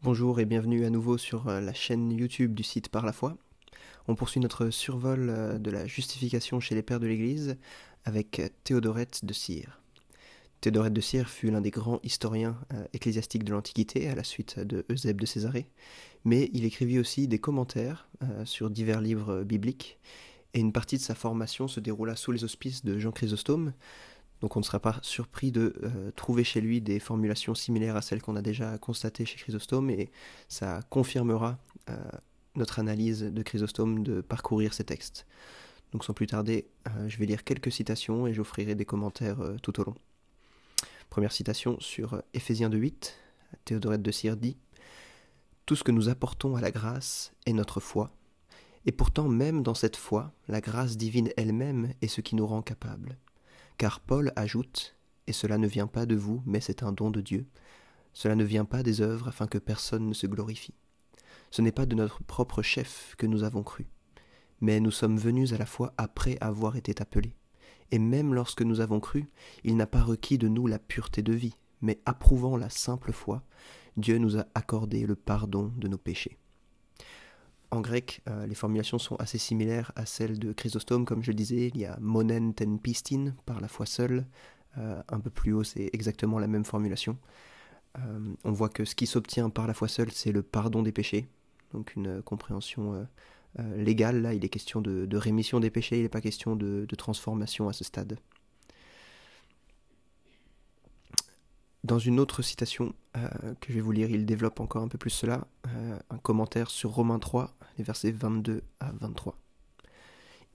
Bonjour et bienvenue à nouveau sur la chaîne YouTube du site Par la foi. On poursuit notre survol de la justification chez les pères de l'Église avec Théodorète de Cire. Théodorète de Cire fut l'un des grands historiens ecclésiastiques de l'Antiquité à la suite de Eusèbe de Césarée, mais il écrivit aussi des commentaires sur divers livres bibliques, et une partie de sa formation se déroula sous les auspices de Jean Chrysostome. Donc on ne sera pas surpris de trouver chez lui des formulations similaires à celles qu'on a déjà constatées chez Chrysostome, et ça confirmera notre analyse de Chrysostome de parcourir ces textes. Donc sans plus tarder, je vais lire quelques citations et j'offrirai des commentaires tout au long. Première citation sur Éphésiens 2:8, Théodorète de Cire dit « Tout ce que nous apportons à la grâce est notre foi, et pourtant même dans cette foi, la grâce divine elle-même est ce qui nous rend capables. Car Paul ajoute, et cela ne vient pas de vous, mais c'est un don de Dieu, cela ne vient pas des œuvres afin que personne ne se glorifie. Ce n'est pas de notre propre chef que nous avons cru, mais nous sommes venus à la foi après avoir été appelés. Et même lorsque nous avons cru, il n'a pas requis de nous la pureté de vie, mais approuvant la simple foi, Dieu nous a accordé le pardon de nos péchés. » En grec, les formulations sont assez similaires à celles de Chrysostome, comme je le disais. Il y a monen ten pistin, par la foi seule. Un peu plus haut, c'est exactement la même formulation. On voit que ce qui s'obtient par la foi seule, c'est le pardon des péchés. Donc une compréhension légale. Là, il est question de rémission des péchés, il n'est pas question de transformation à ce stade. Dans une autre citation que je vais vous lire, il développe encore un peu plus cela, un commentaire sur Romains 3, les versets 22 à 23.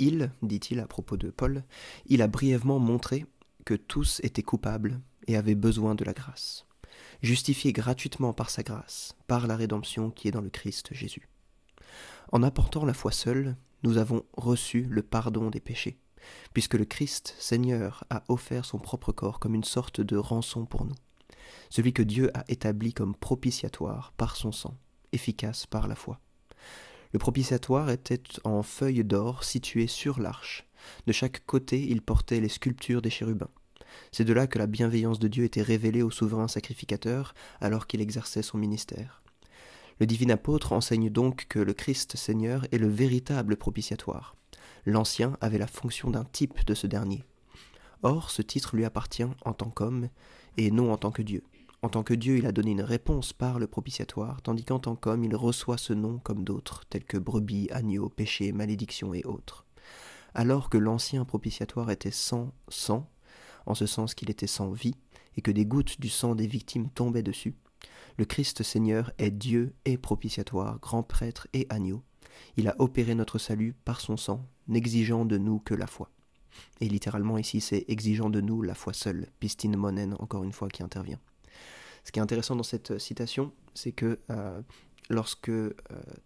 Il, dit-il à propos de Paul, il a brièvement montré que tous étaient coupables et avaient besoin de la grâce, justifiés gratuitement par sa grâce, par la rédemption qui est dans le Christ Jésus. En apportant la foi seule, nous avons reçu le pardon des péchés, puisque le Christ Seigneur a offert son propre corps comme une sorte de rançon pour nous. Celui que Dieu a établi comme propitiatoire par son sang, efficace par la foi. Le propitiatoire était en feuilles d'or situé sur l'arche. De chaque côté, il portait les sculptures des chérubins. C'est de là que la bienveillance de Dieu était révélée au souverain sacrificateur alors qu'il exerçait son ministère. Le divin apôtre enseigne donc que le Christ Seigneur est le véritable propitiatoire. L'Ancien avait la fonction d'un type de ce dernier. Or, ce titre lui appartient en tant qu'homme et non en tant que Dieu. En tant que Dieu, il a donné une réponse par le propitiatoire, tandis qu'en tant qu'homme, il reçoit ce nom comme d'autres, tels que brebis, agneaux, péché, malédiction et autres. Alors que l'ancien propitiatoire était sans sang, en ce sens qu'il était sans vie, et que des gouttes du sang des victimes tombaient dessus, le Christ Seigneur est Dieu et propitiatoire, grand prêtre et agneau. Il a opéré notre salut par son sang, n'exigeant de nous que la foi. Et littéralement ici, c'est exigeant de nous la foi seule, pistin monen, encore une fois, qui intervient. Ce qui est intéressant dans cette citation, c'est que lorsque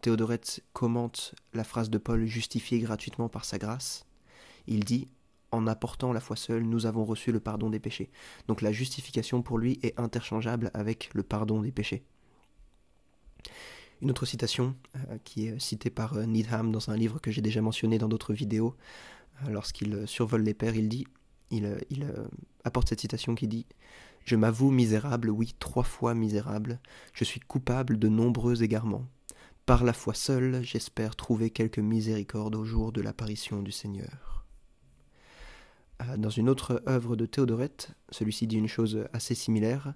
Théodorète commente la phrase de Paul « justifié gratuitement par sa grâce », il dit « en apportant la foi seule, nous avons reçu le pardon des péchés ». Donc la justification pour lui est interchangeable avec le pardon des péchés. Une autre citation qui est citée par Needham dans un livre que j'ai déjà mentionné dans d'autres vidéos, lorsqu'il survole les pères, il apporte cette citation qui dit « Je m'avoue misérable, oui, 3 fois misérable, je suis coupable de nombreux égarements. Par la foi seule, j'espère trouver quelque miséricorde au jour de l'apparition du Seigneur. » Dans une autre œuvre de Théodorète, celui-ci dit une chose assez similaire,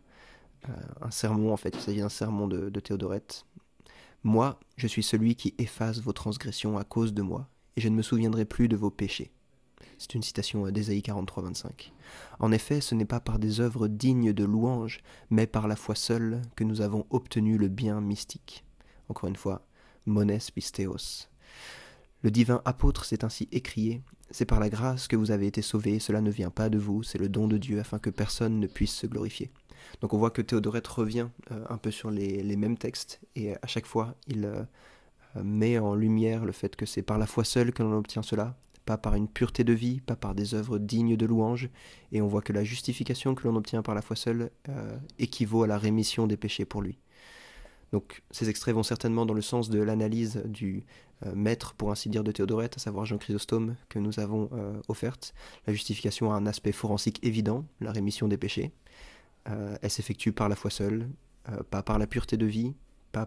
un sermon en fait, il s'agit d'un sermon de Théodorète. « Moi, je suis celui qui efface vos transgressions à cause de moi, et je ne me souviendrai plus de vos péchés. » C'est une citation d'Ésaïe 43, 25. En effet, ce n'est pas par des œuvres dignes de louange, mais par la foi seule que nous avons obtenu le bien mystique. Encore une fois, mones pisteos. Le divin apôtre s'est ainsi écrié « C'est par la grâce que vous avez été sauvés, cela ne vient pas de vous, c'est le don de Dieu afin que personne ne puisse se glorifier. » Donc on voit que Théodorète revient un peu sur les mêmes textes, et à chaque fois il met en lumière le fait que c'est par la foi seule que l'on obtient cela, pas par une pureté de vie, pas par des œuvres dignes de louange, et on voit que la justification que l'on obtient par la foi seule équivaut à la rémission des péchés pour lui. Donc ces extraits vont certainement dans le sens de l'analyse du maître, pour ainsi dire, de Théodorète, à savoir Jean Chrysostome, que nous avons offerte. La justification a un aspect forensique évident, la rémission des péchés. Elle s'effectue par la foi seule, pas par la pureté de vie,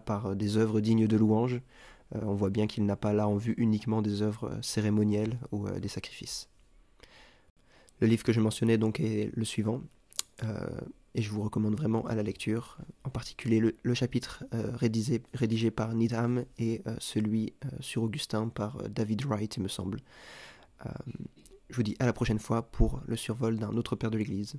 pas par des œuvres dignes de louange. On voit bien qu'il n'a pas là en vue uniquement des œuvres cérémonielles ou des sacrifices. Le livre que je mentionnais donc est le suivant, et je vous recommande vraiment à la lecture, en particulier le chapitre rédigé par Needham et celui sur Augustin par David Wright, il me semble. Je vous dis à la prochaine fois pour le survol d'un autre père de l'Église.